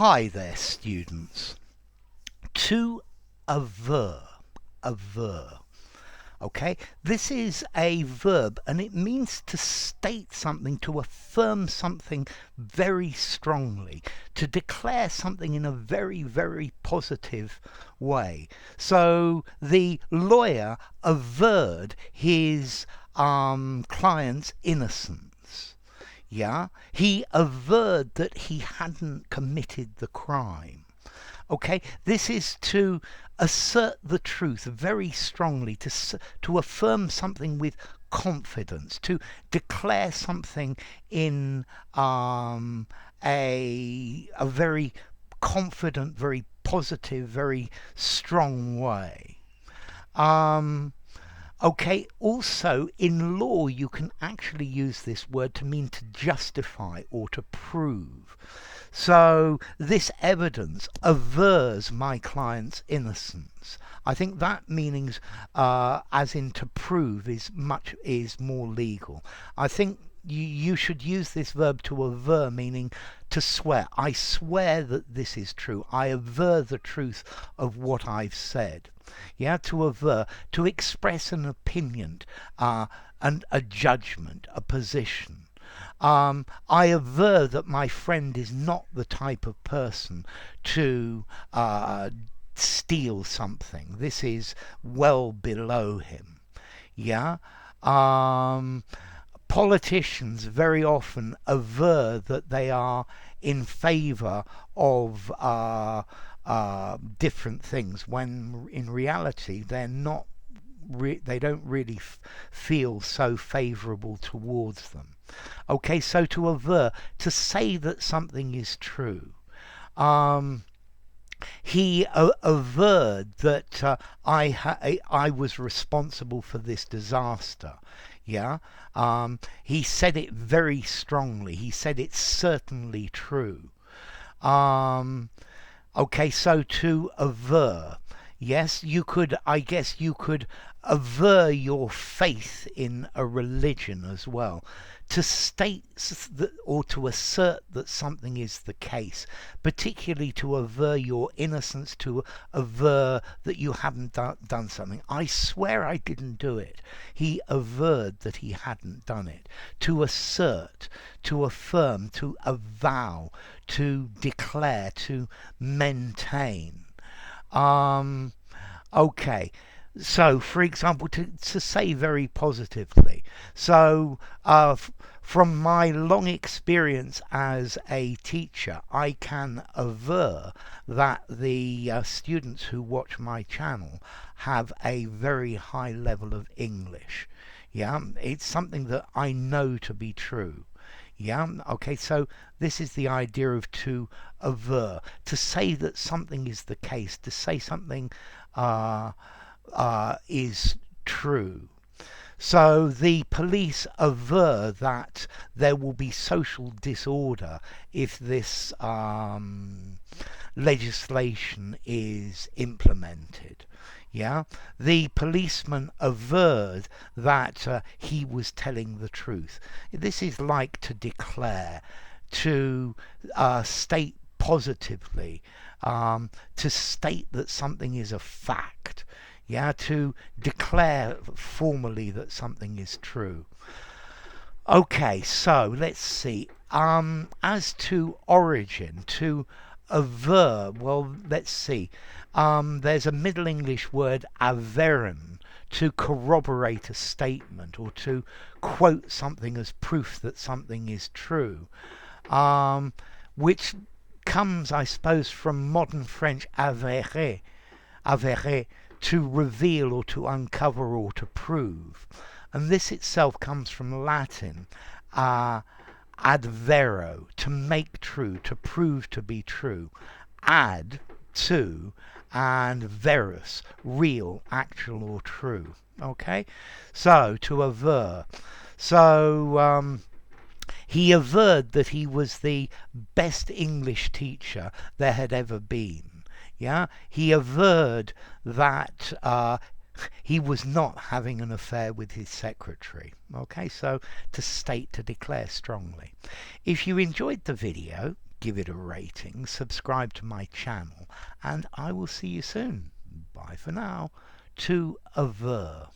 Hi there, students. To aver, okay? This is a verb and it means to state something, to affirm something very strongly, to declare something in a very, very positive way. So the lawyer averred his client's innocence. Yeah, he averred that he hadn't committed the crime. Okay, this is to assert the truth very strongly, to affirm something with confidence, to declare something in a very confident, very positive, very strong way. Okay, also in law you can actually use this word to mean to justify or to prove. So this evidence avers my client's innocence. I think that meanings, as in to prove, is more legal. I think you should use this verb to aver, meaning to swear. I swear that this is true. I aver the truth of what I've said. Yeah, to aver, to express an opinion, and a judgment, a position. I aver that my friend is not the type of person to steal something. This is well below him. Yeah. Politicians very often aver that they are in favor of different things, when in reality they're not. They don't really feel so favorable towards them. Okay, so to aver, to say that something is true. He averred that I was responsible for this disaster. Yeah, he said it very strongly. He said it's certainly true. Okay, so to aver. Yes, I guess you could aver your faith in a religion as well. To state that, or to assert that something is the case, particularly to aver your innocence, to aver that you haven't done something. I swear I didn't do it. He averred that he hadn't done it. To assert, to affirm, to avow, to declare, to maintain. Okay, so for example, to say very positively. So from my long experience as a teacher, I can aver that the students who watch my channel have a very high level of English. Yeah, it's something that I know to be true. Yeah, okay, so this is the idea of to aver, to say that something is the case, to say something is true. So the police aver that there will be social disorder if this legislation is implemented. Yeah, the policeman averred that he was telling the truth. This is like to declare, to state positively, to state that something is a fact. Yeah, to declare formally that something is true. Okay, so let's see. As to origin, to aver, well, let's see. There's a Middle English word, averen, to corroborate a statement or to quote something as proof that something is true, which comes, I suppose, from modern French avérer, to reveal or to uncover or to prove. And this itself comes from Latin, ad vero, to make true, to prove to be true. Ad, to, and verus, real, actual or true. Okay, so to aver. So he averred that he was the best English teacher there had ever been. Yeah, he averred that he was not having an affair with his secretary. Okay, so to state, to declare strongly. If you enjoyed the video, give it a rating, subscribe to my channel, and I will see you soon. Bye for now. To Aver.